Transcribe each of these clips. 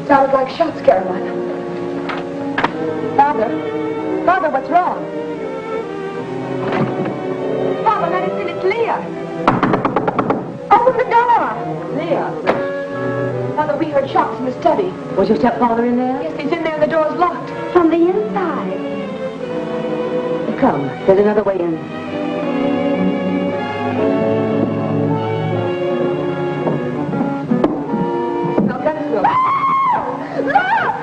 Sounded like shots, Caroline. Father? Father, what's wrong? Father, let us in. It's Leah. Open the door. Leah. Father, we heard shots in the study. Was your stepfather in there? Yes, he's in there. The door's locked. From the inside. Come, there's another way in. Now, let us go. Look!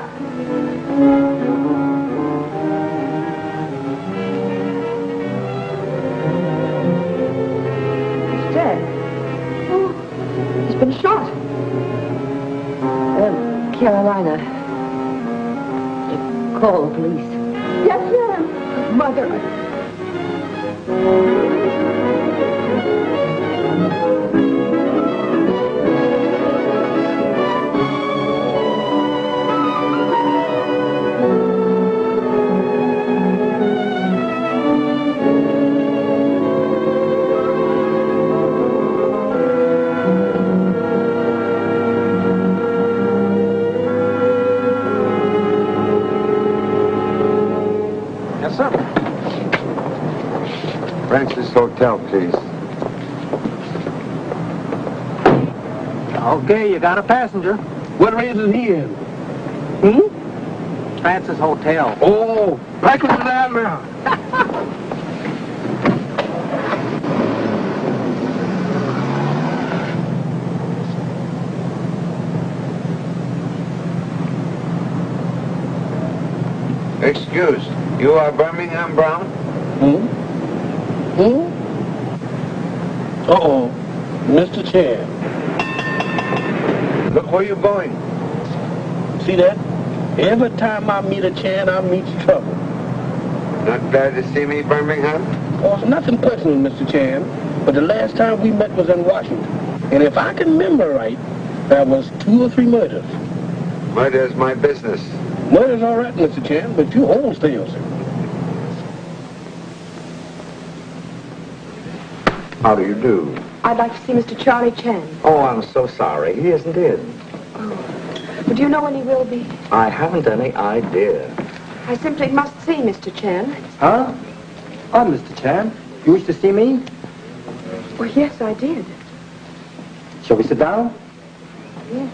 He's dead. Oh, he's been shot. Carolina. Call the police. Yes, sir. Mother. Francis Hotel, please. Okay, you got a passenger. What race is he in? Francis Hotel. Oh, like with the now. Excuse, you are Birmingham Brown? Uh-oh, Mr. Chan. Look where you're going. See that? Every time I meet a Chan, I meet trouble. Not glad to see me, Birmingham? Oh, it's nothing personal, Mr. Chan, but the last time we met was in Washington. And if I can remember right, there was 2 or 3 murders. Murder's my business. Murder's all right, Mr. Chan, but you wholesale, sir. How do you do? I'd like to see Mr. Charlie Chan. Oh, I'm so sorry. He isn't in. But do you know when he will be? I haven't any idea. I simply must see Mr. Chan. Huh? Oh, Mr. Chan. You wish to see me? Well, yes, I did. Shall we sit down? Yes.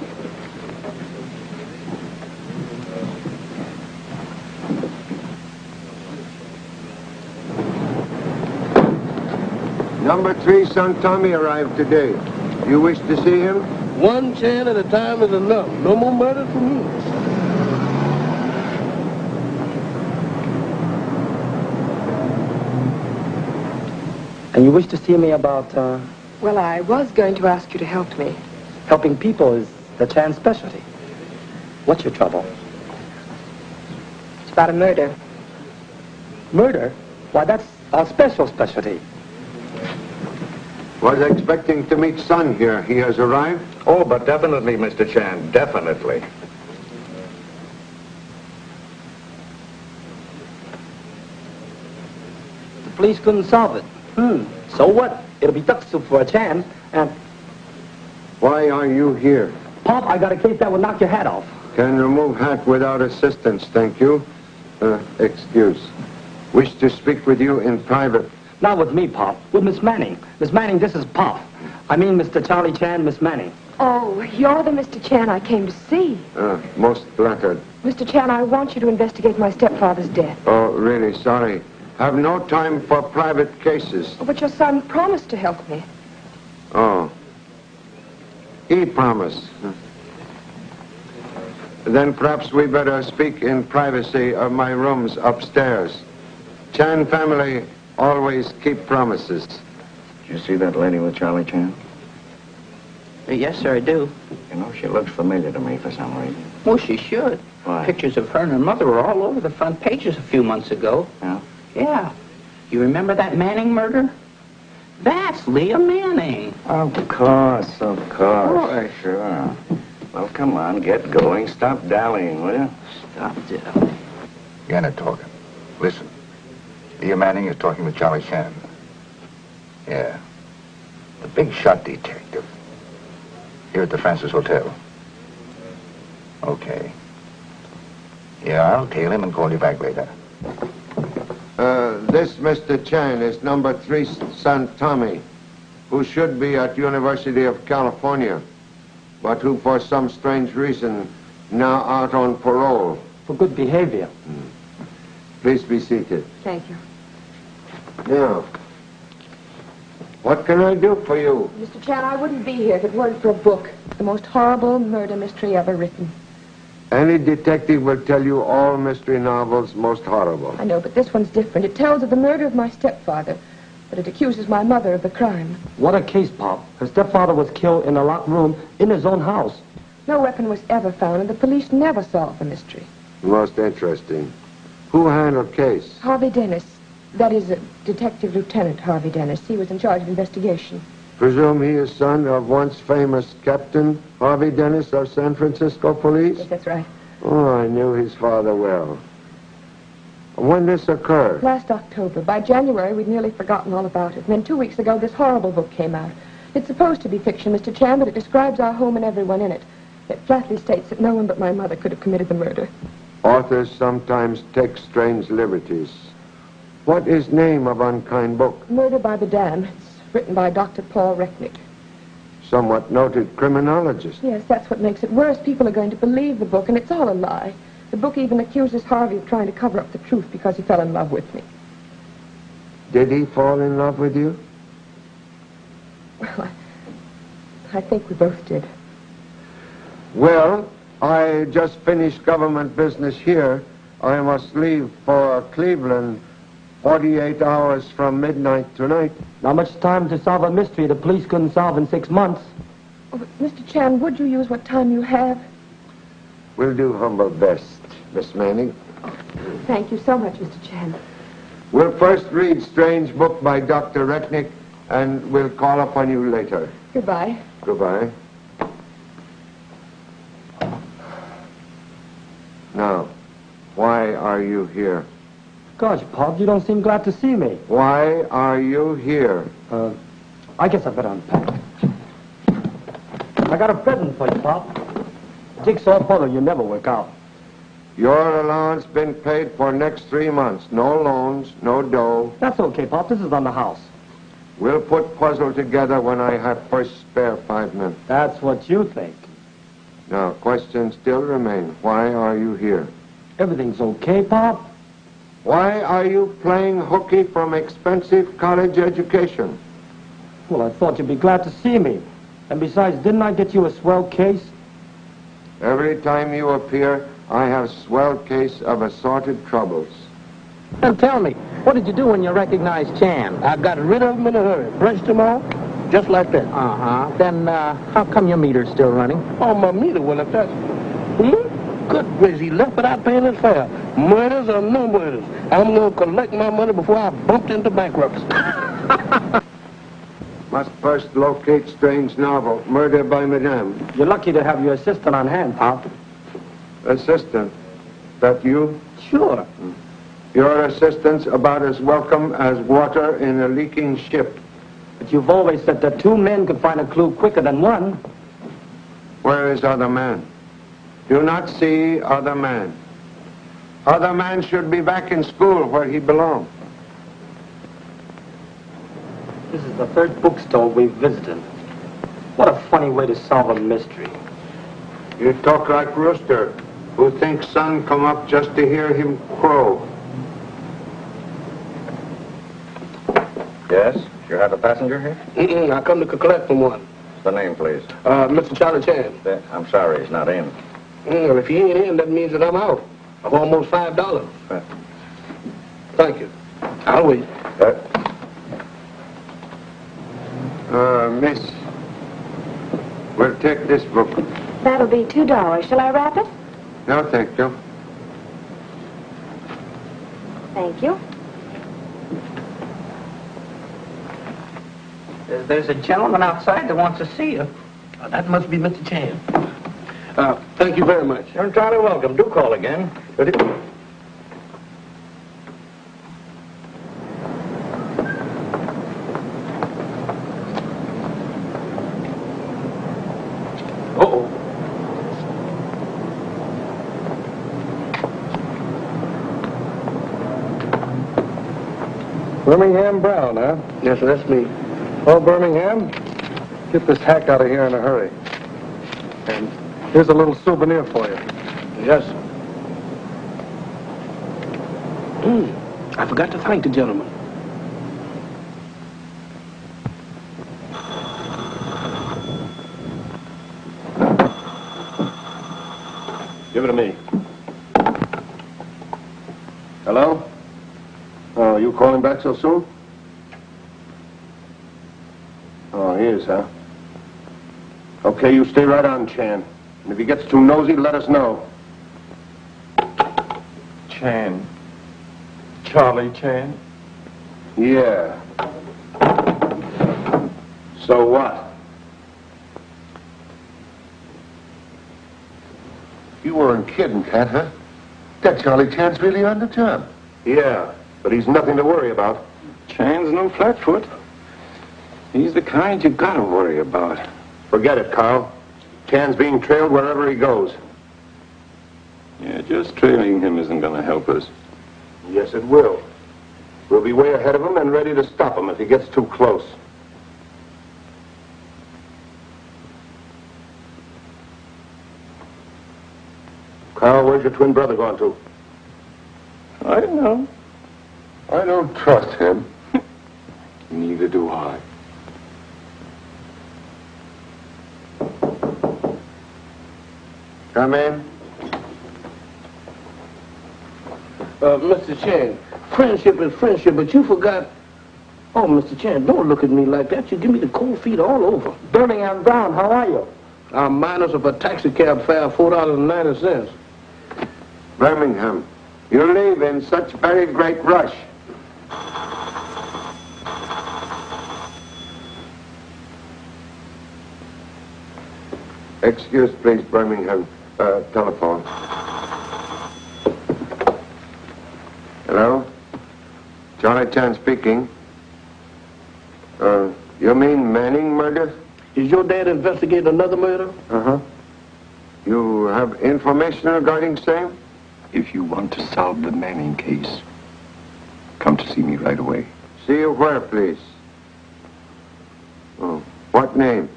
Number 3, son Tommy arrived today. You wish to see him? 1 Chan at a time is enough. No more murders for me. And you wish to see me about, Well, I was going to ask you to help me. helping people is the Chan specialty. What's your trouble? It's about a murder. Murder? Why, that's our special specialty. Was expecting to meet son here. He has arrived? Oh, but definitely, Mr. Chan, definitely. The police couldn't solve it. So what? It'll be duck soup for a Chan, and... Why are you here? Pop, I got a case that would knock your hat off. Can remove hat without assistance, thank you. Excuse. Wish to speak with you in private. Not with me, Pop. With Miss Manning. Miss Manning, this is Pop. I mean Mr. Charlie Chan, Miss Manning. Oh, you're the Mr. Chan I came to see. Most flattered. Mr. Chan, I want you to investigate my stepfather's death. Oh, really sorry. Have no time for private cases. Oh, but your son promised to help me. Oh. He promised. Then perhaps we better speak in privacy of my rooms upstairs. Chan family always keep promises. Did you see that lady with Charlie Chan? Yes, sir, I do. You know, she looks familiar to me for some reason. Well, she should. Why? Pictures of her and her mother were all over the front pages a few months ago. Yeah? Yeah. You remember that Manning murder? That's Leah Manning. Of course, of course. Sure. Well, come on, get going. Stop dallying, will you? Stop it. You're not talking. Listen. Leah Manning is talking with Charlie Chan. Yeah. The big shot detective. Here at the Francis Hotel. Okay. Yeah, I'll tail him and call you back later. This Mr. Chan is number 3 son Tommy, who should be at University of California, but who for some strange reason now out on parole. For good behavior. Please be seated. Thank you. Now, what can I do for you? Mr. Chan, I wouldn't be here if it weren't for a book. The most horrible murder mystery ever written. Any detective will tell you all mystery novels most horrible. I know, but this one's different. It tells of the murder of my stepfather, but it accuses my mother of the crime. What a case, Pop. Her stepfather was killed in a locked room in his own house. No weapon was ever found, and the police never solved the mystery. Most interesting. Who handled case? Harvey Dennis. That is, Detective Lieutenant Harvey Dennis. He was in charge of investigation. Presume he is son of once famous Captain Harvey Dennis of San Francisco Police? Yes, that's right. Oh, I knew his father well. When this occurred? Last October. By January, we'd nearly forgotten all about it. And then 2 weeks ago, this horrible book came out. It's supposed to be fiction, Mr. Chan, but it describes our home and everyone in it. It flatly states that no one but my mother could have committed the murder. Authors sometimes take strange liberties. What is name of unkind book? Murder by the Dam. It's written by Dr. Paul Recknick. Somewhat noted criminologist. Yes, that's what makes it worse. People are going to believe the book, and it's all a lie. The book even accuses Harvey of trying to cover up the truth because he fell in love with me. Did he fall in love with you? Well, I think we both did. Well, I just finished government business here. I must leave for Cleveland 48 hours from midnight tonight. Not much time to solve a mystery the police couldn't solve in 6 months. Oh, but Mr. Chan, would you use what time you have? We'll do humble best, Miss Manning. Thank you so much, Mr. Chan. We'll first read strange book by Dr. Recknick, and we'll call upon you later. Goodbye. Goodbye. Now, why are you here? Gosh, Pop, you don't seem glad to see me. Why are you here? I guess I better unpack. I got a present for you, Pop. Jigsaw puzzle you never work out. Your allowance been paid for next 3 months. No loans, no dough. That's okay, Pop. This is on the house. We'll put puzzle together when I have first spare 5 minutes. That's what you think. Now, questions still remain. Why are you here? Everything's okay, Pop? Why are you playing hooky from expensive college education? Well, I thought you'd be glad to see me. And besides, didn't I get you a swell case? Every time you appear, I have swell case of assorted troubles. And tell me, what did you do when you recognized Chan? I got rid of him in a hurry. Brushed him off, just like that. Uh-huh. Then, how come your meter's still running? Oh, my meter, well, if that's... Good gracious, he left without paying his fare. Murders or no murders. I'm going to collect my money before I bumped into bankruptcy. Must first locate strange novel, Murder by Madame. You're lucky to have your assistant on hand, Pop. Assistant, that you? Sure. Your assistant's about as welcome as water in a leaking ship. But you've always said that 2 men could find a clue quicker than 1. Where is other man? Do not see other man. Other man should be back in school where he belongs. This is the 3rd bookstore we've visited. What a funny way to solve a mystery. You talk like rooster, who thinks sun come up just to hear him crow. Yes? You have a passenger here? I come to collect from one. The name, please. Mr. Charlie Chan. I'm sorry, he's not in. Well, if he ain't in, that means that I'm out. Of almost $5. Thank you. I'll wait. Miss, we'll take this book. That'll be $2. Shall I wrap it? No, thank you. Thank you. There's a gentleman outside that wants to see you. That must be Mr. Chan. Thank you very much. You're entirely welcome. Do call again. Birmingham Brown, huh? Yes, sir, that's me. Oh, Birmingham, get this hack out of here in a hurry. And here's a little souvenir for you. Yes, sir. I forgot to thank the gentleman. Give it to me. Hello? Oh, you calling back so soon? Oh, he is, huh? Okay, you stay right on, Chan. And if he gets too nosy, let us know. Chan. Charlie Chan. Yeah. So what? You weren't kidding, Pat, huh? That Charlie Chan's really on the job. Yeah, but he's nothing to worry about. Chan's no flatfoot. He's the kind you gotta worry about. Forget it, Carl. Chan's being trailed wherever he goes. Yeah, just trailing him isn't gonna help us. Yes, it will. We'll be way ahead of him and ready to stop him if he gets too close. Carl, where's your twin brother gone to? I don't know. I don't trust him. Neither do I. Come in. Mr. Chan, friendship is friendship, but you forgot... Oh, Mr. Chan, don't look at me like that. You give me the cold feet all over. Birmingham Brown, how are you? I'm minus of a taxi cab fare, $4.90. Birmingham, you leave in such very great rush. Excuse, please, Birmingham. Telephone. Hello? Charlie Chan speaking. You mean Manning murder? Is your dad investigating another murder? Uh-huh. You have information regarding same? If you want to solve the Manning case, come to see me right away. See you where, please? Oh, what name?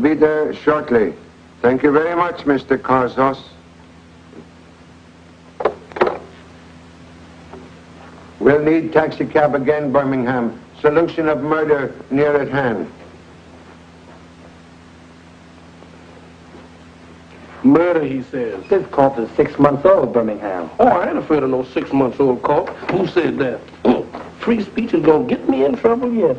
Be there shortly. Thank you very much, Mr. Karzos. We'll need taxi cab again, Birmingham. Solution of murder near at hand. Murder, he says. This corpse is 6 months old, Birmingham. Oh, I ain't afraid of no 6-month-old cop. Who said that? Free speech is gonna get me in trouble yet.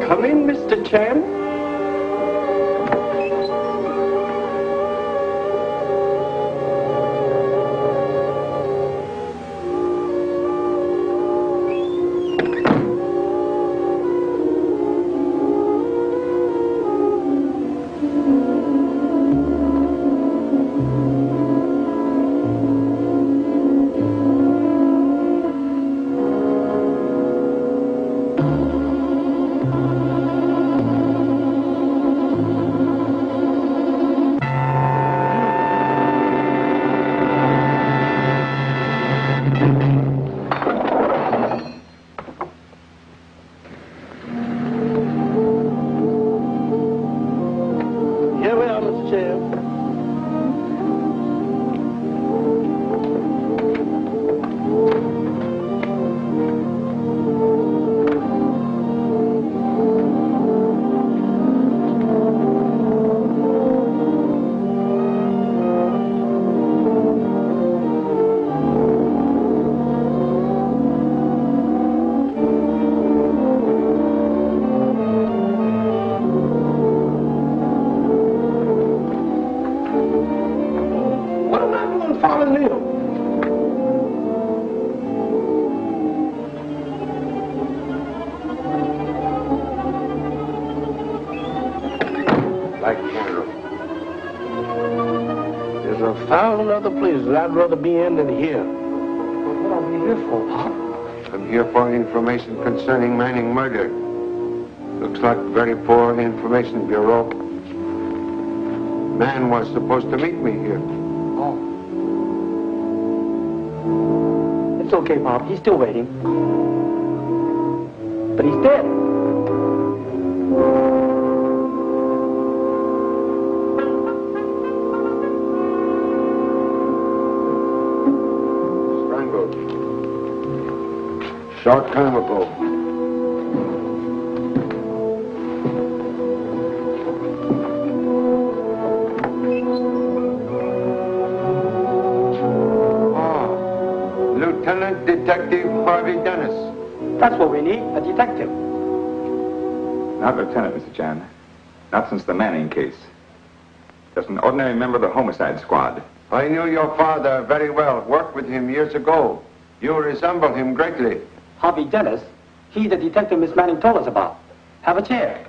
Come in, Mr. Chan. There's 1,000 other places I'd rather be in than here. What are we here for, Pop? I'm here for information concerning Manning murder. Looks like very poor information, Bureau. Man was supposed to meet me here. Oh. It's okay, Pop. He's still waiting. But he's dead. Strangled. Short time ago. Lieutenant Detective Harvey Dennis. That's what we need, a detective. Not Lieutenant, Mr. Chan. Not since the Manning case. Just an ordinary member of the homicide squad. I knew your father very well. Worked with him years ago. You resemble him greatly. Harvey Dennis? He's the detective Miss Manning told us about. Have a chair.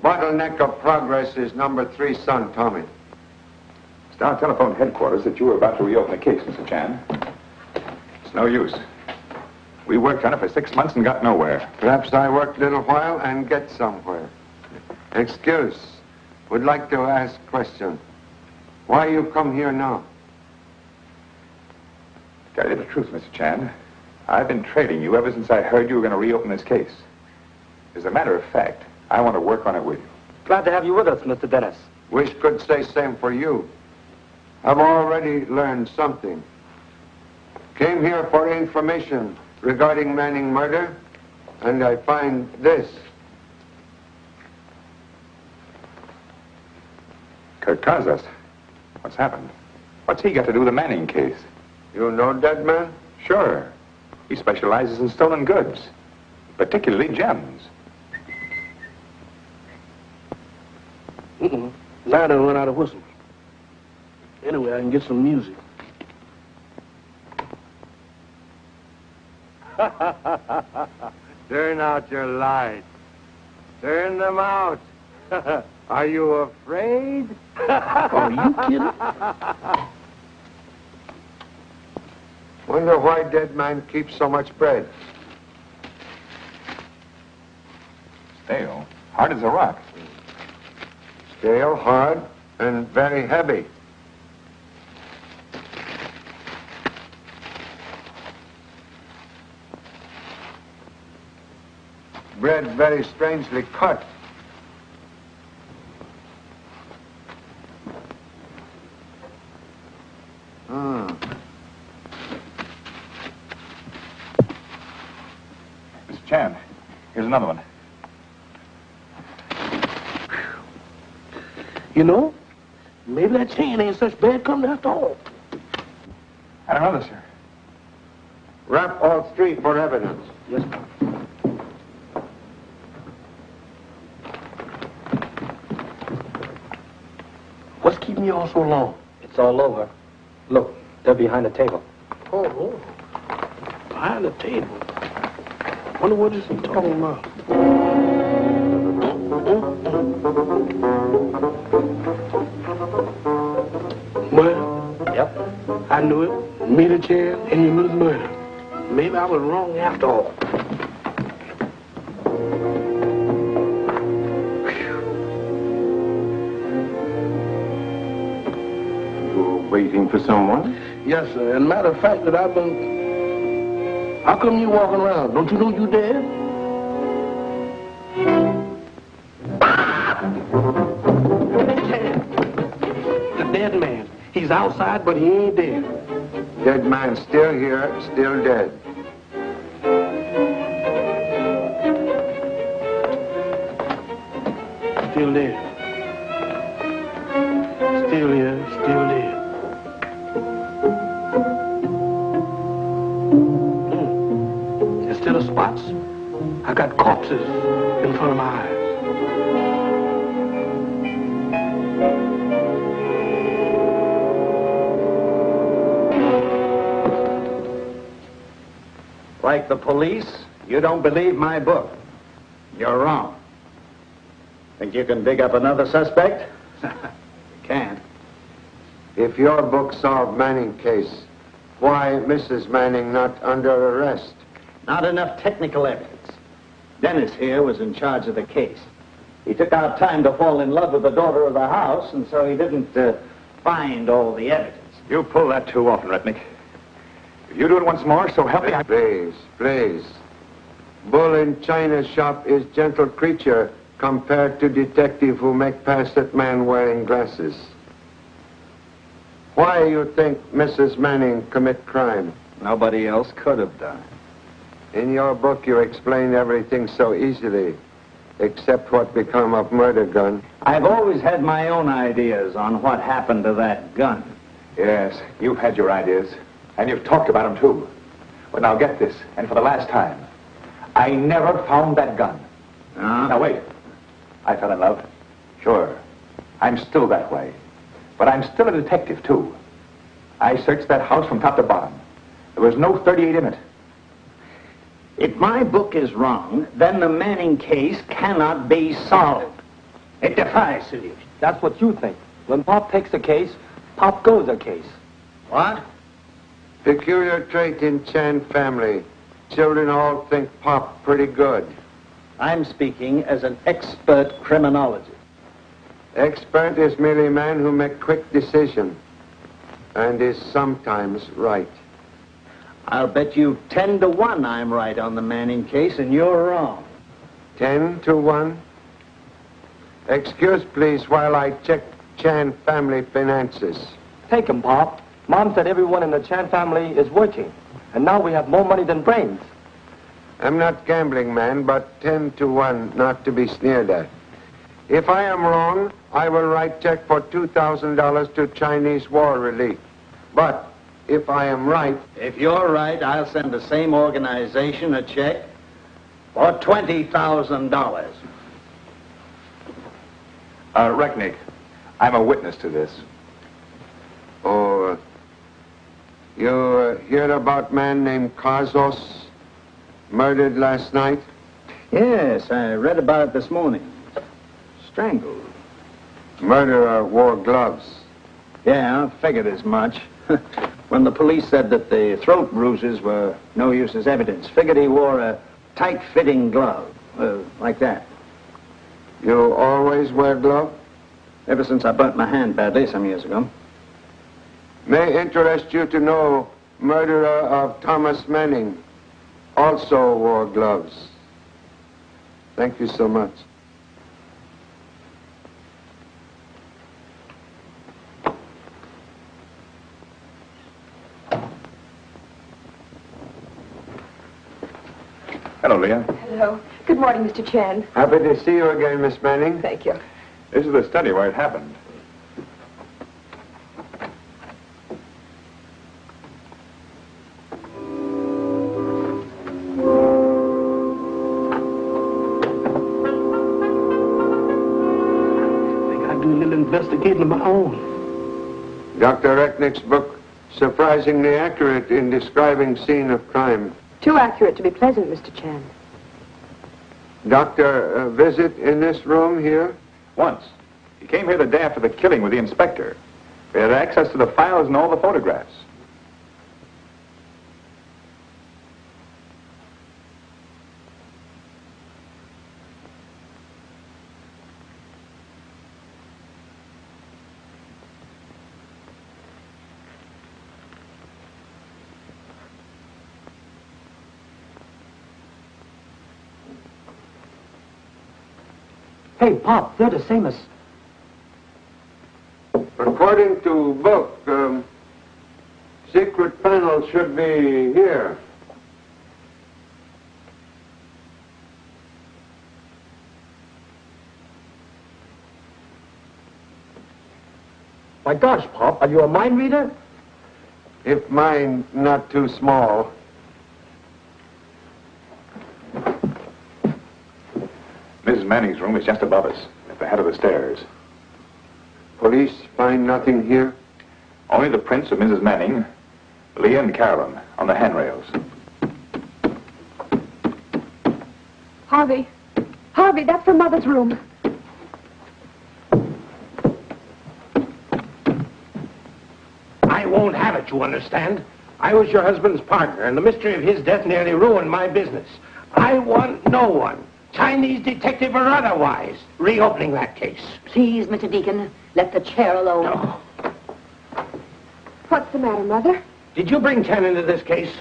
Bottleneck of progress is number 3 son, Tommy. Star telephoned headquarters that you were about to reopen the case, Mr. Chan. It's no use. We worked on it for 6 months and got nowhere. Perhaps I worked a little while and get somewhere. Excuse. Would like to ask question. Why you come here now? Tell you the truth, Mr. Chan. I've been trailing you ever since I heard you were going to reopen this case. As a matter of fact, I want to work on it with you. Glad to have you with us, Mr. Dennis. Wish could say same for you. I've already learned something. Came here for information regarding Manning murder, and I find this. Kirk Kazas. What's happened? What's he got to do with the Manning case? You know that man? Sure. He specializes in stolen goods, particularly gems. Now I done run out of whistles. Anyway, I can get some music. Turn out your lights. Turn them out. Are you afraid? Are you kidding? Wonder why dead man keeps so much bread. Stale. Hard as a rock. Stale, hard, and very heavy. Bread very strangely cut. Mr. Chan, here's another one. You know, maybe that chain ain't such bad company after all. And another, sir. Wrap all 3 for evidence. Yes, sir. What's keeping you all so long? It's all over. Look, they're behind the table. Oh. Behind the table. Wonder what is he talking about? Well, Yep. I knew it. Me the chair and you knew the murder. Maybe I was wrong after all. You're waiting for someone? Yes, sir. And matter of fact that I've been... How come you walking around? Don't you know you dead? The dead man. He's outside, but he ain't dead. Dead man still here, still dead. Still dead. Still here, still dead. Instead of spots, I got corpses in front of my eyes. Like the police, you don't believe my book. You're wrong. Think you can dig up another suspect? You can't. If your book solved Manning case, why Mrs. Manning not under arrest? Not enough technical evidence. Dennis here was in charge of the case. He took out time to fall in love with the daughter of the house, and so he didn't find all the evidence. You pull that too often, Retnick. If you do it once more, so help me. Please, please. Bull in China shop is gentle creature compared to detective who make past that man wearing glasses. Why you think Mrs. Manning commit crime? Nobody else could have done it. In your book you explain everything so easily, except what become of murder gun. I've always had my own ideas on what happened to that gun. Yes, you've had your ideas, and you've talked about them too. But now get this, and for the last time, I never found that gun. Now wait. I fell in love. Sure. I'm still that way. But I'm still a detective too. I searched that house from top to bottom. There was no .38 in it. If my book is wrong, then the Manning case cannot be solved. It defies solution. That's what you think. When Pop takes a case, Pop goes a case. What? Peculiar trait in Chan family. Children all think Pop pretty good. I'm speaking as an expert criminologist. Expert is merely a man who make quick decision and is sometimes right. I'll bet you 10 to 1 I'm right on the Manning case and you're wrong. 10 to 1? Excuse, please, while I check Chan family finances. Take him, Pop. Mom said everyone in the Chan family is working. And now we have more money than brains. I'm not gambling, man, but 10 to 1 not to be sneered at. If I am wrong, I will write check for $2,000 to Chinese war relief. But if I am right... If you're right, I'll send the same organization a check for $20,000. Recknick, I'm a witness to this. Oh, you heard about man named Carlos murdered last night? Yes, I read about it this morning. Strangled. Murderer wore gloves. Yeah, I figured as much. When the police said that the throat bruises were no use as evidence, figured he wore a tight-fitting glove, like that. You always wear gloves? Ever since I burnt my hand badly some years ago. May interest you to know murderer of Thomas Manning also wore gloves. Thank you so much. Hello, Leah. Hello. Good morning, Mr. Chan. Happy to see you again, Miss Manning. Thank you. This is the study where it happened. Investigating of my own. Dr. Recknick's book, surprisingly accurate in describing scene of crime. Too accurate to be pleasant, Mr. Chan. Doctor, visit in this room here? Once. He came here the day after the killing with the inspector. We had access to the files and all the photographs. Hey, Pop, they're the same as... According to book, secret panel should be here. My gosh, Pop, are you a mind reader? If mine not too small. Mrs. Manning's room is just above us, at the head of the stairs. Police find nothing here? Only the prints of Mrs. Manning, Leah and Carolyn, on the handrails. Harvey. Harvey, that's for Mother's room. I won't have it, you understand? I was your husband's partner, and the mystery of his death nearly ruined my business. I want no one, Chinese detective or otherwise, reopening that case. Please, Mr. Deacon, let the chair alone. No. What's the matter, Mother? Did you bring Chen into this case?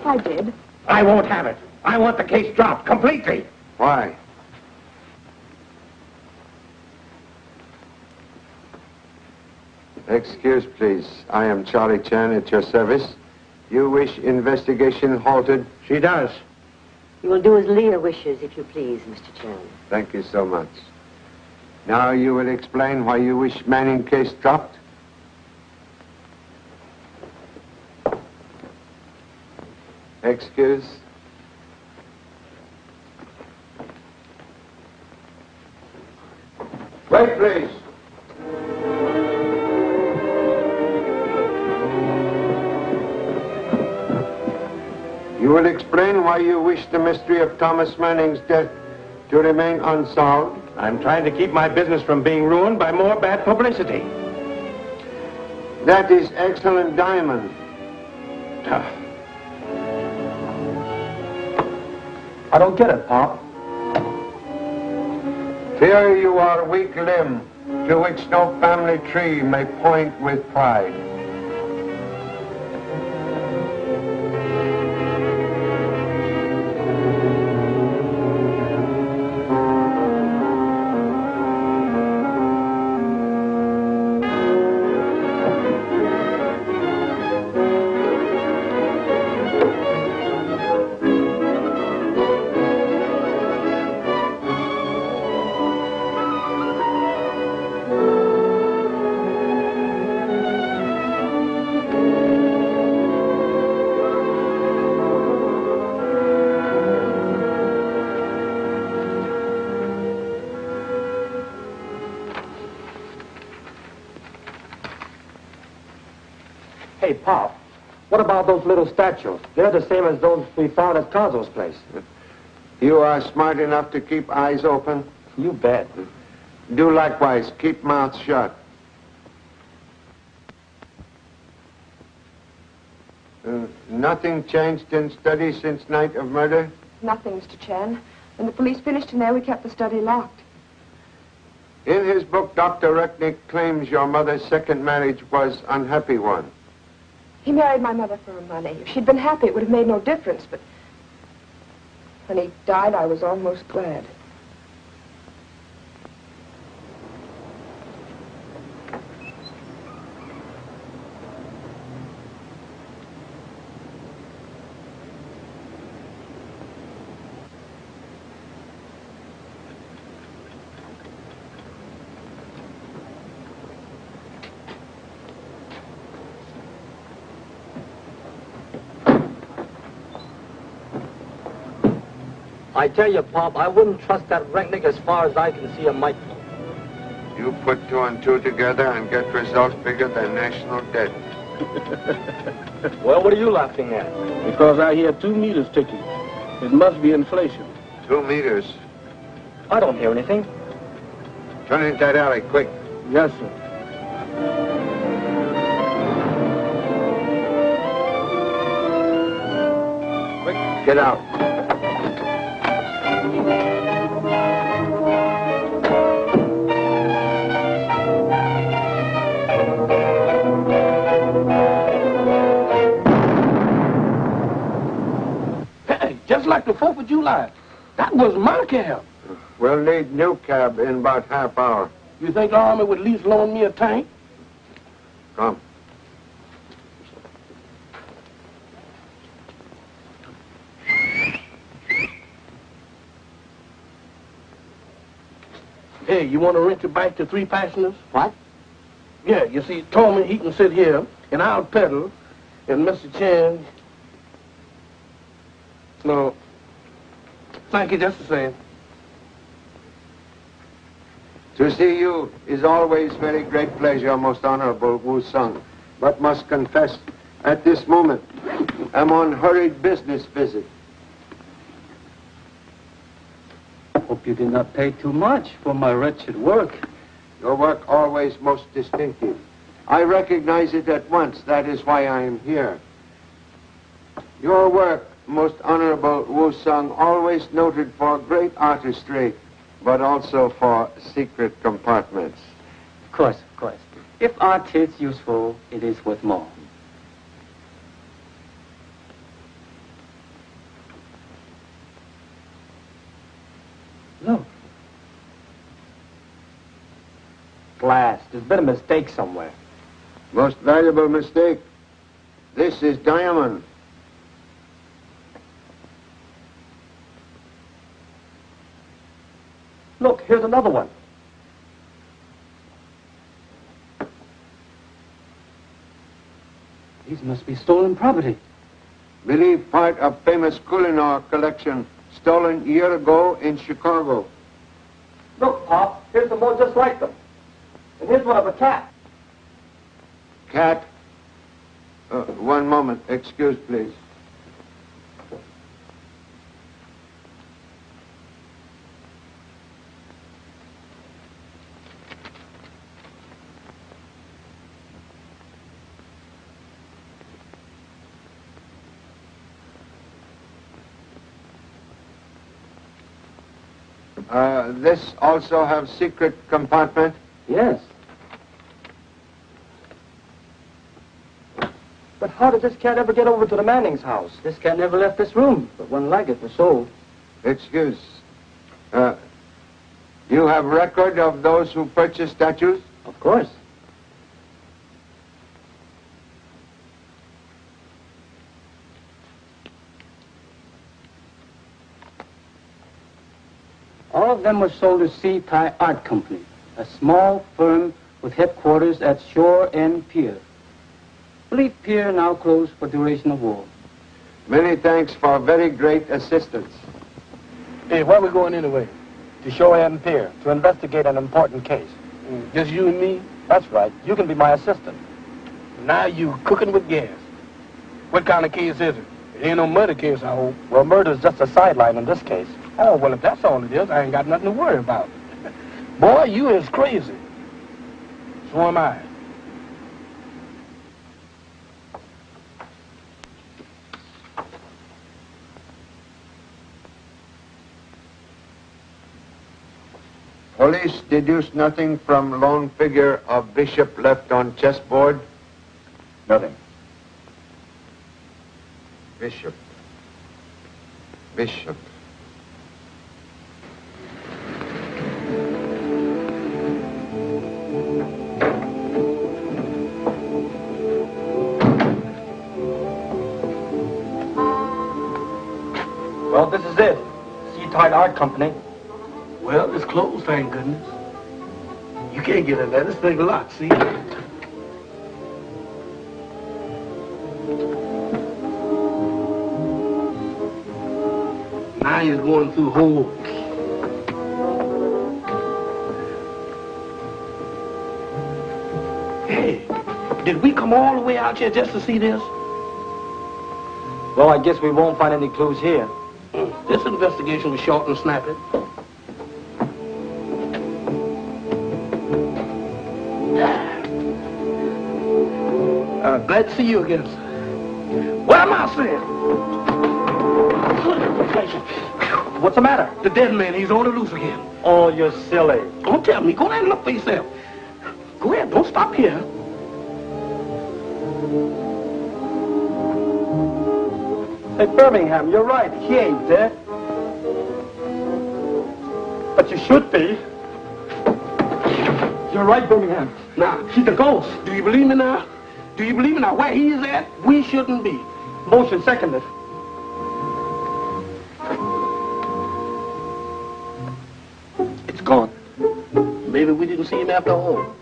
I did. I won't have it. I want the case dropped completely. Why? Excuse, please. I am Charlie Chan at your service. You wish investigation halted? She does. You will do as Leah wishes, if you please, Mr. Chan. Thank you so much. Now you will explain why you wish Manning case dropped? Excuse. Wait, please. You will explain why you wish the mystery of Thomas Manning's death to remain unsolved? I'm trying to keep my business from being ruined by more bad publicity. That is excellent diamond. I don't get it, Pop. Here you are, weak limb, to which no family tree may point with pride. Hey, Pop, what about those little statues? They're the same as those we found at Caso's place. You are smart enough to keep eyes open? You bet. Do likewise. Keep mouths shut. Nothing changed in study since night of murder? Nothing, Mr. Chan. When the police finished in there, we kept the study locked. In his book, Dr. Recknick claims your mother's second marriage was unhappy one. He married my mother for her money. If she'd been happy, it would have made no difference, but when he died, I was almost glad. I tell you, Pop, I wouldn't trust that Recknick as far as I can see a microscope. You put two and two together and get results bigger than national debt. Well, what are you laughing at? Because I hear 2 meters ticking. It must be inflation. 2 meters. I don't hear anything. Turn into that alley, quick. Yes, sir. Quick, get out. Hey, just like the 4th of July. That was my cab. We'll need new cab in about half hour. You think the Army would at least loan me a tank? Come. Hey, you want to rent your bike to 3 passengers? What? Yeah, you see, told me he can sit here, and I'll pedal, and Mr. Chan... No. Thank you just the same. To see you is always very great pleasure, most honorable Wu Sung. But must confess, at this moment, I'm on hurried business visit. Hope you did not pay too much for my wretched work. Your work always most distinctive. I recognize it at once. That is why I am here. Your work, most honorable Wu Sung, always noted for great artistry, but also for secret compartments. Of course, of course. If art is useful, it is worth more. Look. Glass. There's been a mistake somewhere. Most valuable mistake. This is diamond. Look, here's another one. These must be stolen property. Believe part of famous Kohinoor collection, stolen year ago in Chicago. Look, Pop, here's some more just like them. And here's one of a cat. Cat? One moment. Excuse, please. This also have secret compartment? Yes. But how did this cat ever get over to the Manning's house? This cat never left this room, but one like it was sold. Excuse. You have record of those who purchased statues? Of course. All of them were sold to Sea Thai Art Company, a small firm with headquarters at Shore End Pier. I believe Pier now closed for duration of war. Many thanks for very great assistance. Hey, where are we going anyway? To Shore End Pier, to investigate an important case. Just you and me? That's right. You can be my assistant. Now you cooking with gas. What kind of case is it? It ain't no murder case, I hope. Well, murder's just a sideline in this case. Oh, well, if that's all it is, I ain't got nothing to worry about. Boy, you is crazy. So am I. Police deduced nothing from lone figure of Bishop left on chessboard? Nothing. Bishop. Bishop. Well, this is it. Sea Thai Art Company. Well, it's closed, thank goodness. You can't get in there. This thing locked, see? Now he's going through holes. Hey, did we come all the way out here just to see this? Well, I guess we won't find any clues here. This investigation was short and snappy. Glad to see you again, sir. What am I saying? What's the matter? The dead man, he's on the loose again. Oh, you're silly. Don't tell me. Go down and look for yourself. Go ahead. Don't stop here. Hey, Birmingham, you're right. He ain't dead. But you should be. You're right, Birmingham. Now, He's a ghost. do you believe me now? Do you believe me now? Where he is at, we shouldn't be. Motion seconded. It's gone. Maybe we didn't see him after all.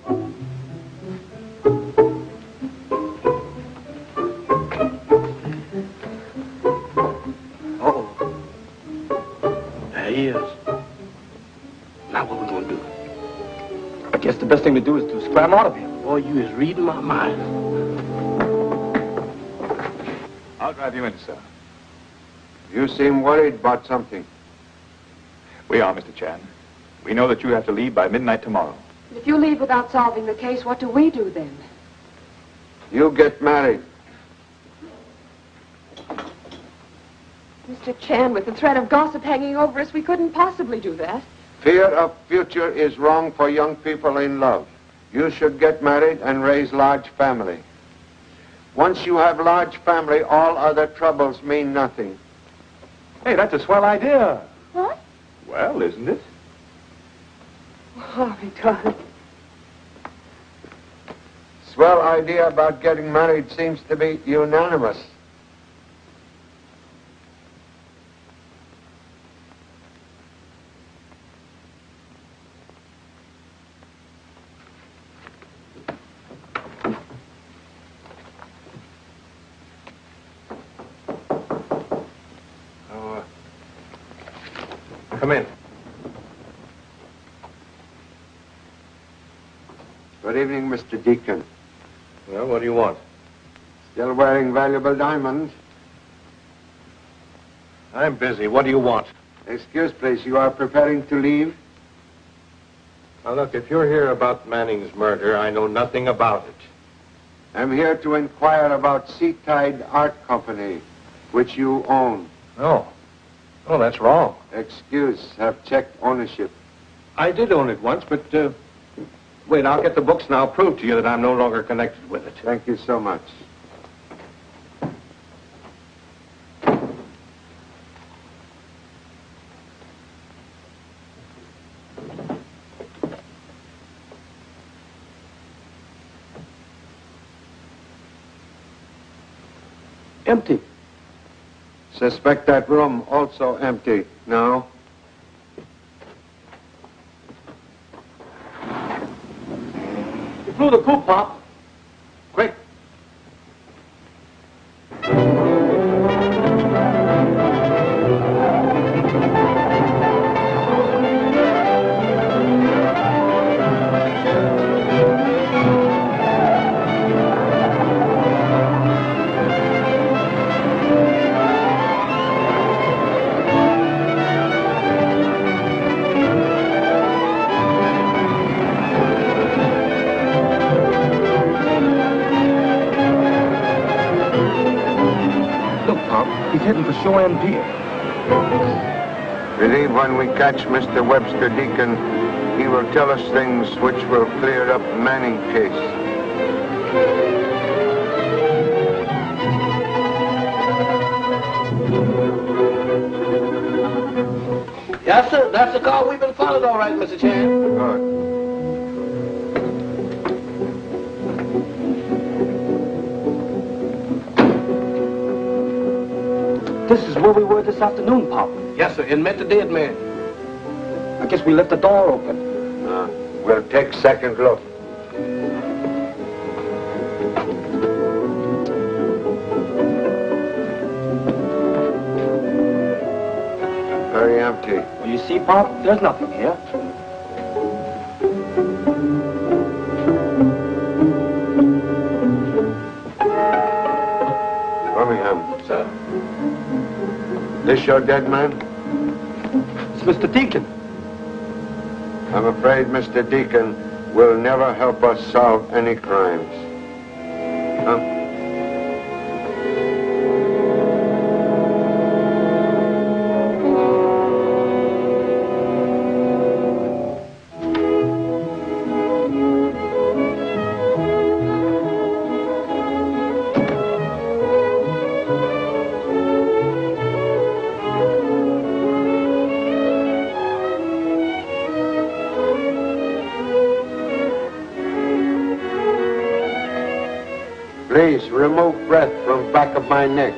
Uh-oh. There he is. Now what we gonna do? I guess the best thing to do is to scram out of here. Boy, you is reading my mind. I'll drive you in, sir. You seem worried about something. We are, Mr. Chan. We know that you have to leave by midnight tomorrow. If you leave without solving the case, what do we do then? You get married. Mr. Chan, with the threat of gossip hanging over us, we couldn't possibly do that. Fear of future is wrong for young people in love. You should get married and raise large family. Once you have large family, all other troubles mean nothing. Hey, that's a swell idea. What? Well, isn't it? Harvey, darling. Swell idea about getting married seems to be unanimous. Come in. Good evening, Mr. Deacon. Well, what do you want? Still wearing valuable diamonds? I'm busy. What do you want? Excuse, please. You are preparing to leave? Now, look, if you're here about Manning's murder, I know nothing about it. I'm here to inquire about Seatide Art Company, which you own. No. Oh, that's wrong. Excuse, have checked ownership. I did own it once, but, wait, I'll get the books and I'll prove to you that I'm no longer connected with it. Thank you so much. Empty. Suspect that room also empty. No? You blew the coop, Pop. Quick. He's heading for Shore End Pier. Believe when we catch Mr. Webster Deacon, he will tell us things which will clear up Manning case. Yes, sir. That's the car we've been followed, all right, Mr. Chan. Good. This is where we were this afternoon, Pop. Yes, sir. And met the dead man. I guess we left the door open. We'll take second look. Very empty. Well, you see, Pop, there's nothing here. Birmingham. Sir. This your dead man? It's Mr. Deacon. I'm afraid Mr. Deacon will never help us solve any crimes. Huh? Please, remove breath from back of my neck.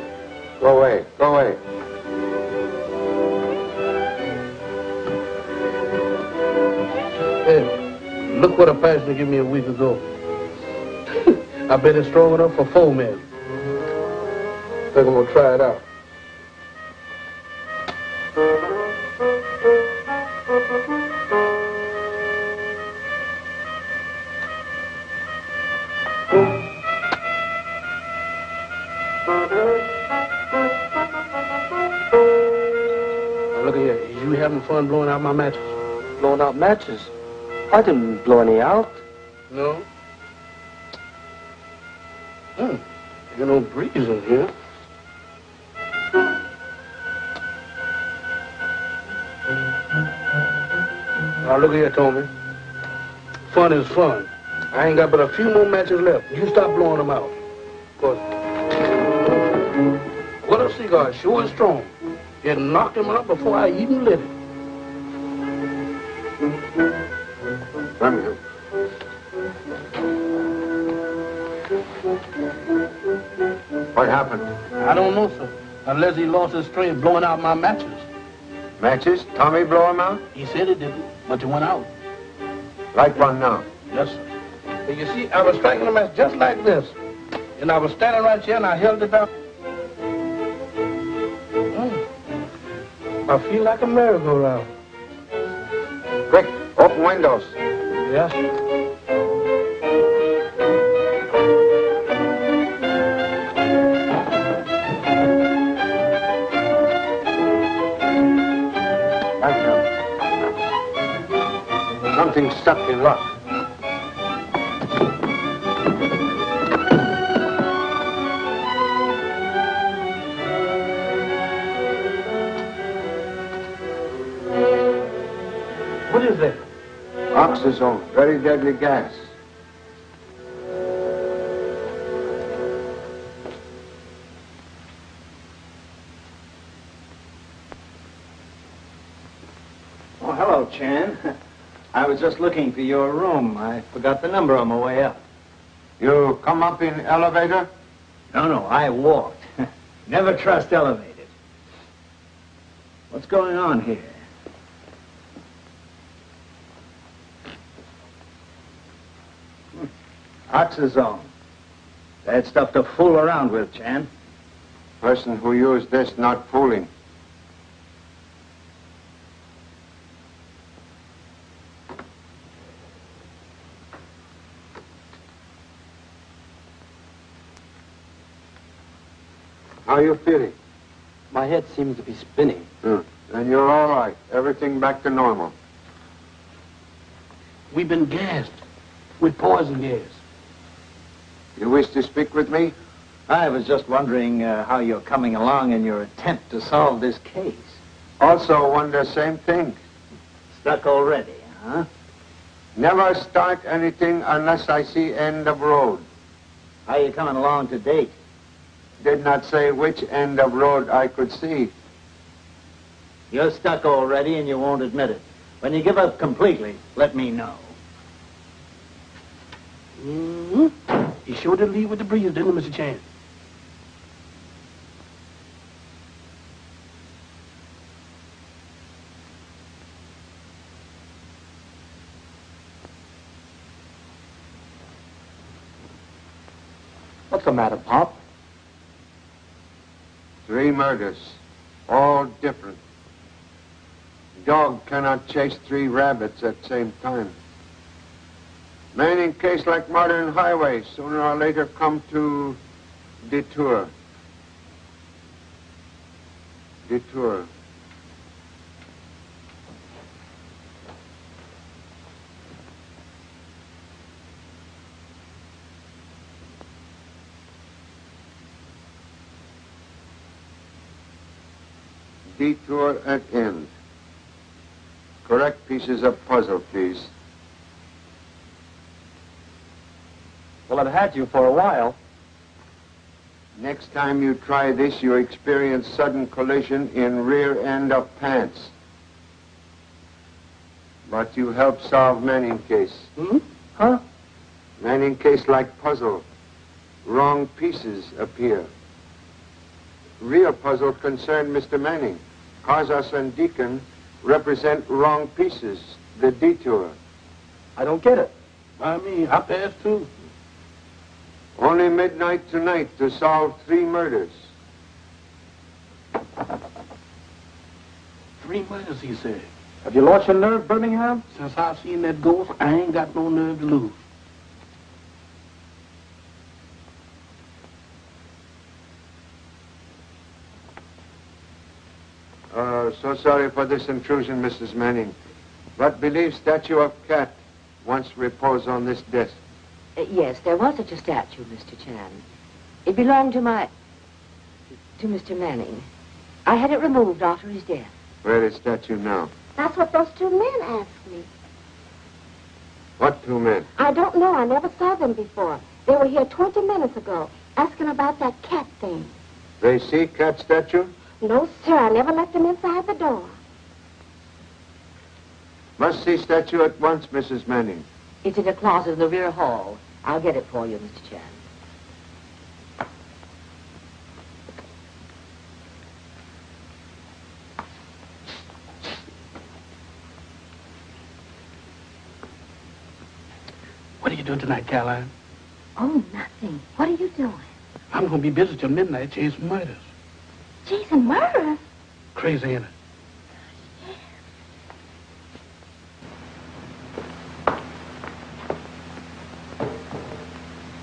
Go away, go away. Hey, look what a passenger gave me a week ago. I bet it's strong enough for 4 men. Think I'm gonna try it out. Look at here. You having fun blowing out my matches? Blowing out matches? I didn't blow any out. No? Ain't no breeze in here. Now, look here, Tommy. Fun is fun. I ain't got but a few more matches left. You stop blowing them out. Cause what a cigar, sure and strong. It knocked him out before I even lit it. Come here. What happened? I don't know, sir. Unless he lost his strength blowing out my matches. Matches? Tommy blow them out? He said he didn't, but it went out. Light one now. Yes, sir. And you see, I was striking the match just like this. And I was standing right here and I held it down. I feel like a merry-go-round. Quick, open windows. Yes, sir. Something's stuck in luck. What is that? Oxazone, very deadly gas. Oh, hello, Chan. I was just looking for your room. I forgot the number on my way up. You come up in elevator? No, I walked. Never trust elevators. What's going on here? Oxazone. Bad stuff to fool around with, Chan. Person who used this not fooling. How are you feeling? My head seems to be spinning. Then you're all right. Everything back to normal. We've been gassed with poison gas. You wish to speak with me? I was just wondering how you're coming along in your attempt to solve this case. Also wonder same thing. Stuck already, huh? Never start anything unless I see end of road. How you coming along to date? Did not say which end of road I could see. You're stuck already and you won't admit it. When you give up completely, let me know. He sure did leave with the breeze, didn't he, Mr. Chan? What's the matter, Pop? 3 murders, all different. Dog cannot chase 3 rabbits at the same time. Man in case like modern highway, sooner or later come to detour. Detour. Detour at end. Correct pieces of puzzle, please. Well, I've had you for a while. Next time you try this, you experience sudden collision in rear end of pants. But you help solve Manning case. Huh? Manning case like puzzle. Wrong pieces appear. Real puzzle concerned Mr. Manning. Casas and Deacon represent wrong pieces, the detour. I don't get it. I mean, I passed too. Only midnight tonight to solve 3 murders. 3 murders, he said. Have you lost your nerve, Birmingham? Since I've seen that ghost, I ain't got no nerve to lose. So sorry for this intrusion, Mrs. Manning. But believe statue of cat once repose on this desk. Yes, there was such a statue, Mr. Chan. It belonged to Mr. Manning. I had it removed after his death. Where is statue now? That's what those two men asked me. What two men? I don't know. I never saw them before. They were here 20 minutes ago, asking about that cat thing. They see cat statue? No, sir. I never let them inside the door. Must see statue at once, Mrs. Manning. It's in a closet in the rear hall. I'll get it for you, Mr. Chan. What are you doing tonight, Caroline? Oh, nothing. What are you doing? I'm going to be busy till midnight chasing murders. Jason murders? Crazy, ain't it?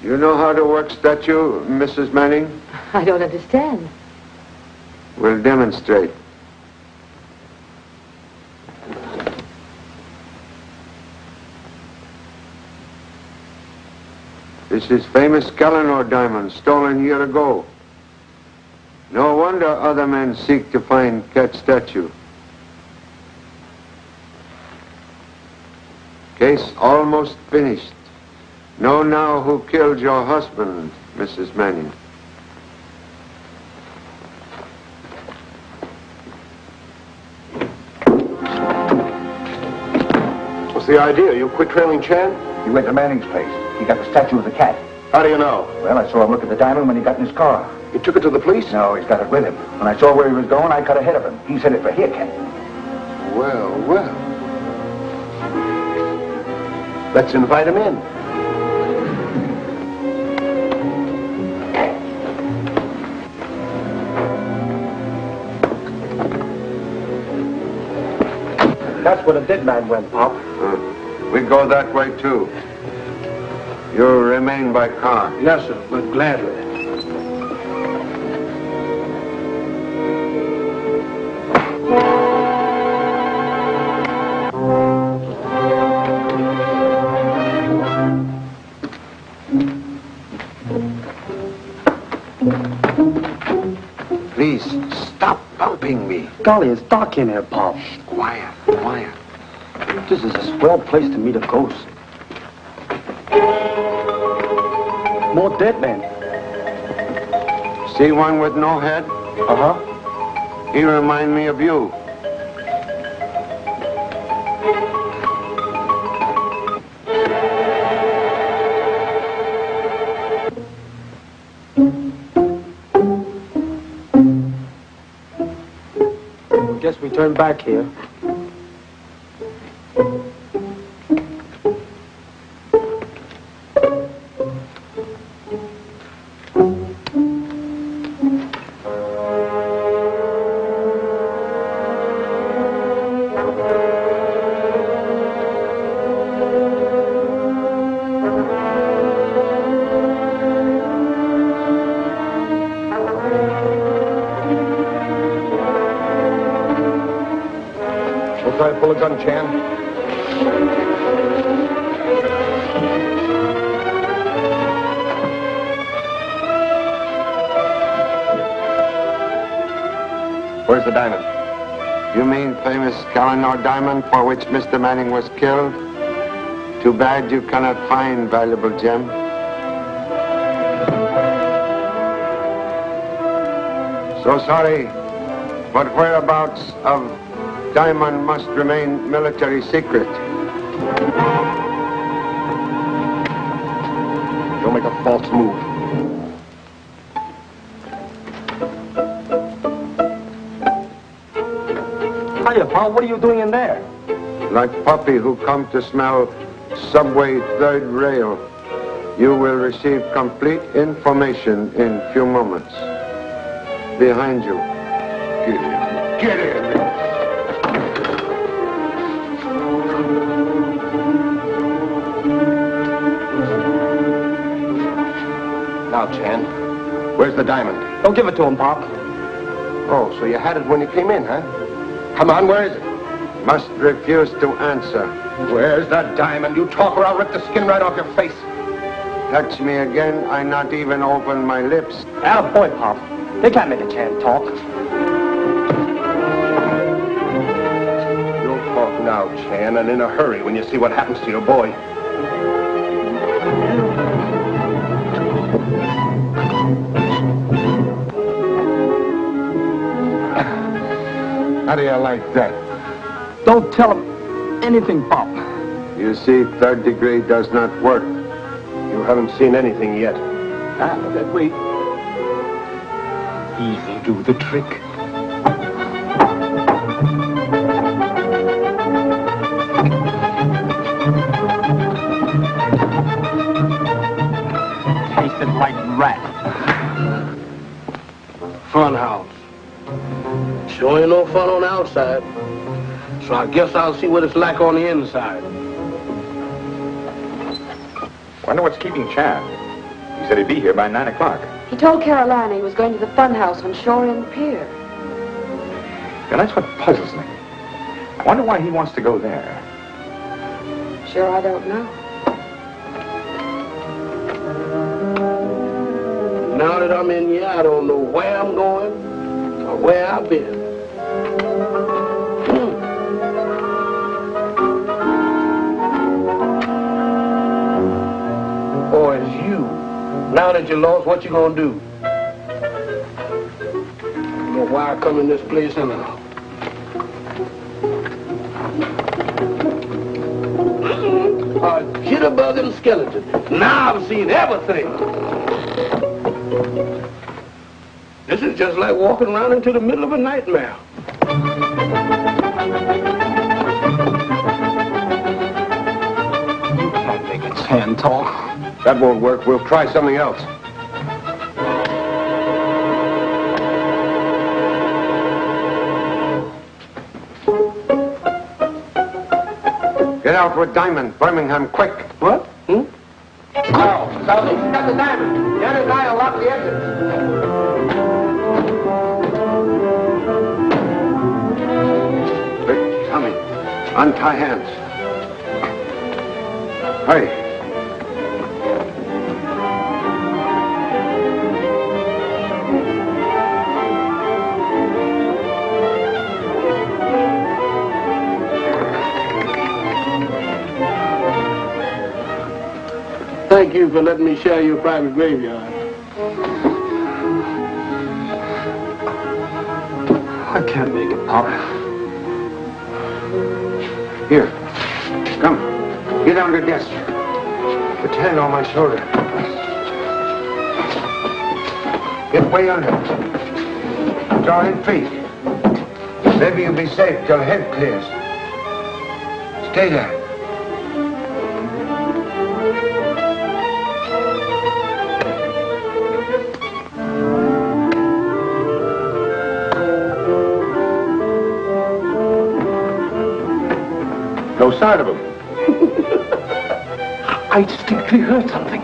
You know how to work statue, Mrs. Manning? I don't understand. We'll demonstrate. This is famous Gallinor diamond, stolen year ago. No wonder other men seek to find cat statue. Case almost finished. Know now who killed your husband, Mrs. Manning. What's the idea? You quit trailing Chan? He went to Manning's place. He got the statue of the cat. How do you know? Well, I saw him look at the diamond when he got in his car. You took it to the police? No, he's got it with him. When I saw where he was going, I cut ahead of him. He said it for here, Ken. Well, well. Let's invite him in. That's where the dead man went, Pop. We go that way, too. You'll remain by car. Yes, sir, but gladly. Please, stop bumping me. Golly, it's dark in here, Pop. Quiet, quiet. This is a swell place to meet a ghost. More dead men. See one with no head? Uh-huh. He remind me of you. Guess we turn back here. Try to pull a gun, Chan. Where's the diamond? You mean famous Gallinor diamond for which Mr. Manning was killed? Too bad you cannot find valuable gem. So sorry, but whereabouts of diamond must remain military secret. Don't make a false move. Hiya, Pop, what are you doing in there? Like puppy who come to smell subway third rail, you will receive complete information in few moments. Behind you. Get in. Get in. Now, Chan, where's the diamond? Don't give it to him, Pop. Oh, so you had it when you came in, huh? Come on, where is it? Must refuse to answer. Where's the diamond? You talk or I'll rip the skin right off your face. touch me again, I not even open my lips. Attaboy, Pop. They can't make a Chan talk. You'll talk now, Chan, and in a hurry when you see what happens to your boy. How do you like that? Don't tell him anything, Pop. You see, third degree does not work. You haven't seen anything yet. Wait. He'll do the trick. Tasted like rat. Funhouse. Sure ain't no fun on the outside. So I guess I'll see what it's like on the inside. Wonder what's keeping Chan. He said he'd be here by 9 o'clock. He told Carolina he was going to the funhouse on Shore End Pier. Now, that's what puzzles me. I wonder why he wants to go there. Sure, I don't know. Now that I'm in here, I don't know where I'm going or where I've been. Or it's you. Now that you're lost, what you gonna do? I don't know why I come in this place anyhow. A jitterbug and skeleton. Now I've seen everything. This is just like walking around into the middle of a nightmare. You can't make a Chan talk. That won't work. We'll try something else. Get out with Diamond, Birmingham, quick. What? Oh, Southie, you got the diamond. The other guy will lock the exit. Quick, Tommy, untie hands. Hurry. Thank you for letting me share your private graveyard. I can't make it, Pop. Here, come. Get on the desk. Put your hand on my shoulder. Get way under. Draw in feet. Maybe you'll be safe till head clears. Stay there. No sign of him. I distinctly heard something.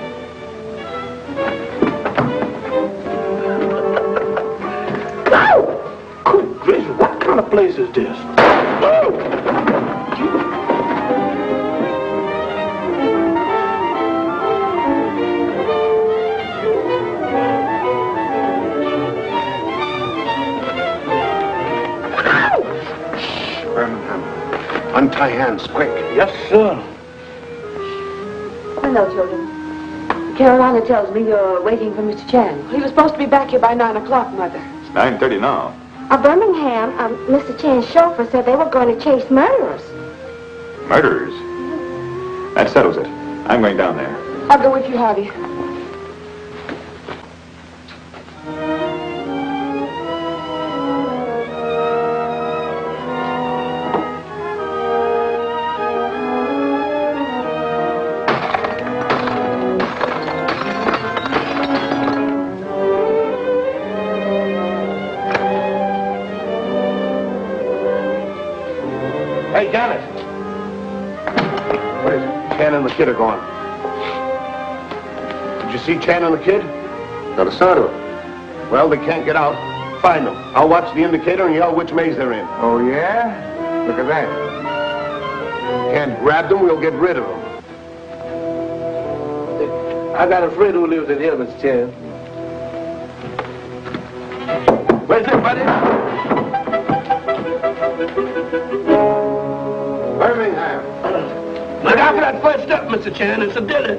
Good gracious, what kind of place is this? Birmingham, untie hands, quick. Yes, sir. Hello, children. Carolina tells me you're waiting for Mr. Chan. He was supposed to be back here by 9 o'clock, Mother. It's 9:30 now. Birmingham, Mr. Chan's chauffeur said they were going to chase murderers. Murderers? That settles it. I'm going down there. I'll go with you, Harvey. Hey, Janet. What is it? Chan and the kid are gone. Did you see Chan and the kid? Not a sign of him. Well, they can't get out. Find them. I'll watch the indicator and yell which maze they're in. Oh, yeah? Look at that. Can't grab them, we'll get rid of them. I got a friend who lives in here, Mr. Chan. Where's it, buddy? Birmingham. Look out for that first step, Mr. Chan. It's a dilly.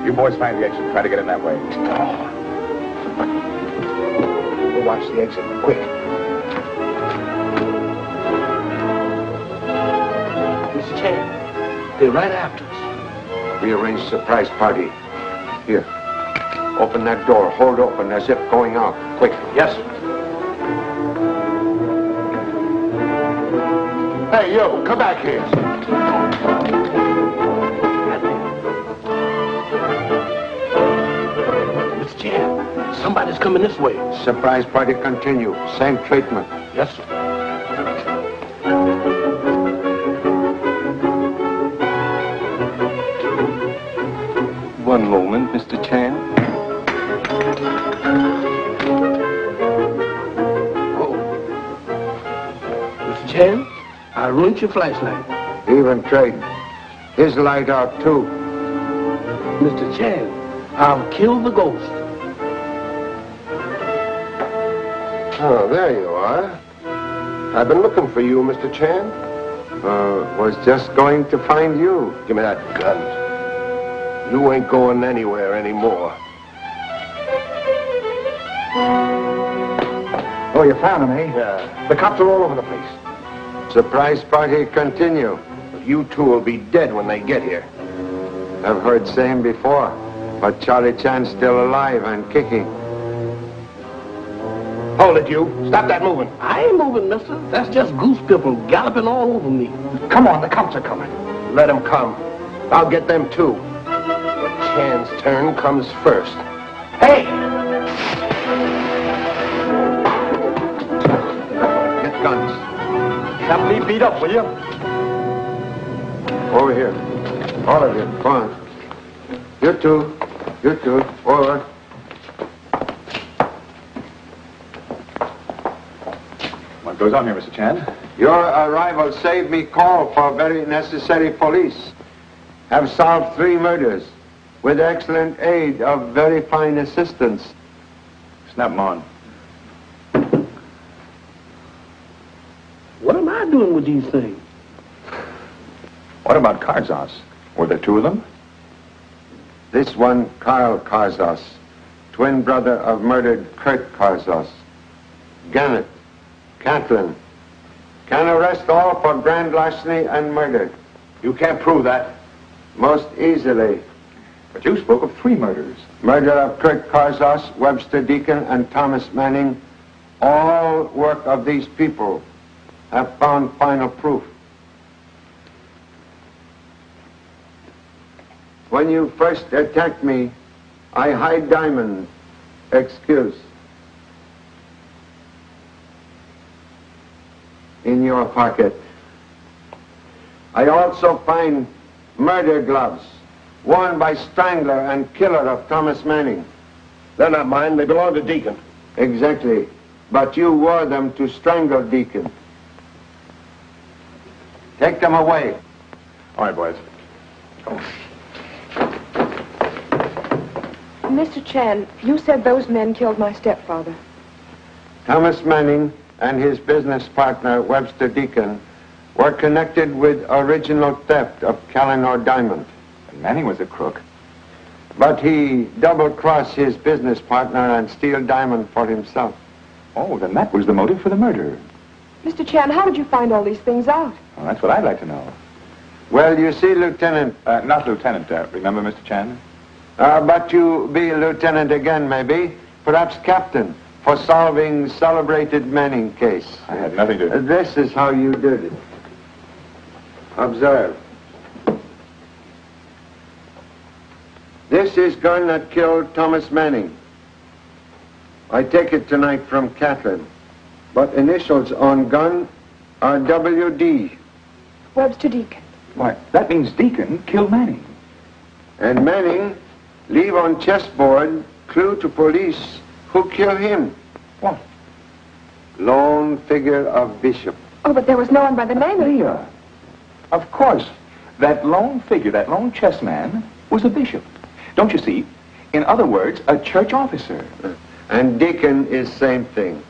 You boys find the exit. Try to get in that way. We'll watch the exit. Quick. Mr. Chan, they're right after us. We arranged surprise party. Here. Open that door. Hold open as if going out. Quick. Yes. Hey, you, come back here. Mr. Chan, somebody's coming this way. Surprise party continue. Same treatment. Yes, sir. One moment, Mr. Chan. Mr. Chan, I ruined your flashlight. Even trade. His light out too. Mr. Chan, I'll kill the ghost. Oh, there you are. I've been looking for you, Mr. Chan. Was just going to find you. Give me that gun. You ain't going anywhere anymore. Oh, you found him, eh? Yeah. The cops are all over the place. Surprise party continue. You two will be dead when they get here. I've heard same before, but Charlie Chan's still alive and kicking. Hold it, you. Stop that moving. I ain't moving, mister. That's just goose people galloping all over me. Come on, the cops are coming. Let them come. I'll get them too. Chan's turn comes first. Hey! Get guns. Have me beat up, will you? Over here. All of you. Come on. You two. You two. Over. What goes on here, Mr. Chan? Your arrival saved me call for very necessary police. Have solved 3 murders with excellent aid of very fine assistance. Snap 'em on. What am I doing with these things? What about Karzos? Were there 2 of them? This one, Carl Karzos, twin brother of murdered Kurt Karzos. Gannett, Catlin. Can arrest all for grand larceny and murder. You can't prove that. Most easily. But you spoke of 3 murders. Murder of Kurt Karzos, Webster Deacon, and Thomas Manning. All work of these people have found final proof. When you first attacked me, I hide diamond. Excuse. In your pocket. I also find murder gloves worn by strangler and killer of Thomas Manning. They're not mine. They belong to Deacon. Exactly. But you wore them to strangle Deacon. Take them away. All right, boys. Go. Mr. Chan, you said those men killed my stepfather. Thomas Manning and his business partner, Webster Deacon, were connected with original theft of Calinor diamond. And Manning was a crook. But he double-crossed his business partner and steal diamond for himself. Oh, then that was the motive for the murder. Mr. Chan, how did you find all these things out? Well, that's what I'd like to know. Well, you see, Lieutenant... Not Lieutenant, remember, Mr. Chan? But you be Lieutenant again, maybe. Perhaps Captain, for solving celebrated Manning case. I had nothing to... This is how you did it. Observe. This is gun that killed Thomas Manning. I take it tonight from Catlin. But initials on gun are W.D. Webster Deacon. Why, that means Deacon killed Manning. And Manning leave on chessboard clue to police who killed him. What? Lone figure of Bishop. Oh, but there was no one by the name of... Leah. Of course. That lone figure, that lone chess man, was a bishop. Don't you see? In other words, a church officer. And Deacon is same thing.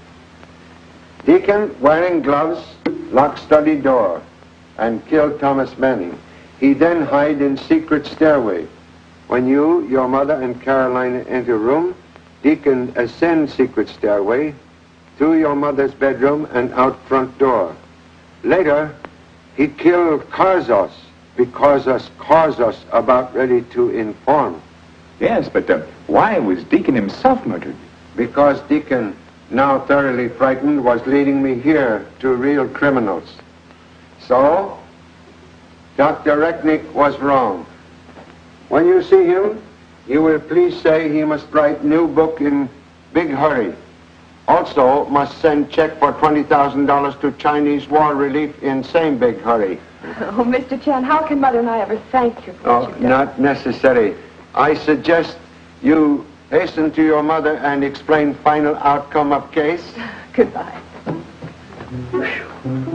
Deacon, wearing gloves, locked study door, and killed Thomas Manning. He then hide in secret stairway. When you, your mother, and Caroline enter room, Deacon ascend secret stairway, through your mother's bedroom and out front door. Later, he killed Karzos, because Karzos about ready to inform. Yes, but why was Deacon himself murdered? Because Deacon, now thoroughly frightened, was leading me here to real criminals. So, Dr. Recknick was wrong. When you see him, you will please say he must write new book in big hurry. Also, must send check for $20,000 to Chinese war relief in same big hurry. Oh, Mr. Chan, how can Mother and I ever thank you for what you've done? Not necessary. I suggest you hasten to your mother and explain final outcome of case. Goodbye.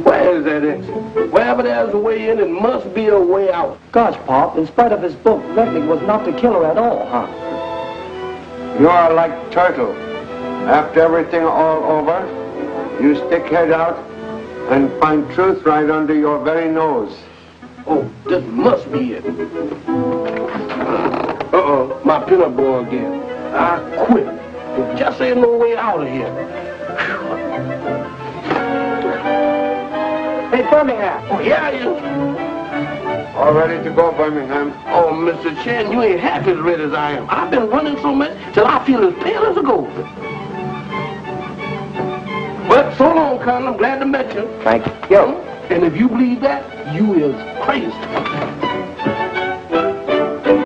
Where is that exit? Wherever there's a way in, it must be a way out. Gosh, Pop, in spite of his book, Recknick was not the killer at all. You are like turtle. After everything all over, you stick head out and find truth right under your very nose. Oh, this must be it. Uh-oh, my pinup boy again. I quit. There just ain't no way out of here. Hey, Birmingham. Oh, yeah, you. All ready to go, Birmingham. Oh, Mr. Chen, you ain't half as ready as I am. I've been running so much till I feel as pale as a ghost. But so long, Colonel. I'm glad to meet you. Thank you. And if you believe that, you is crazy.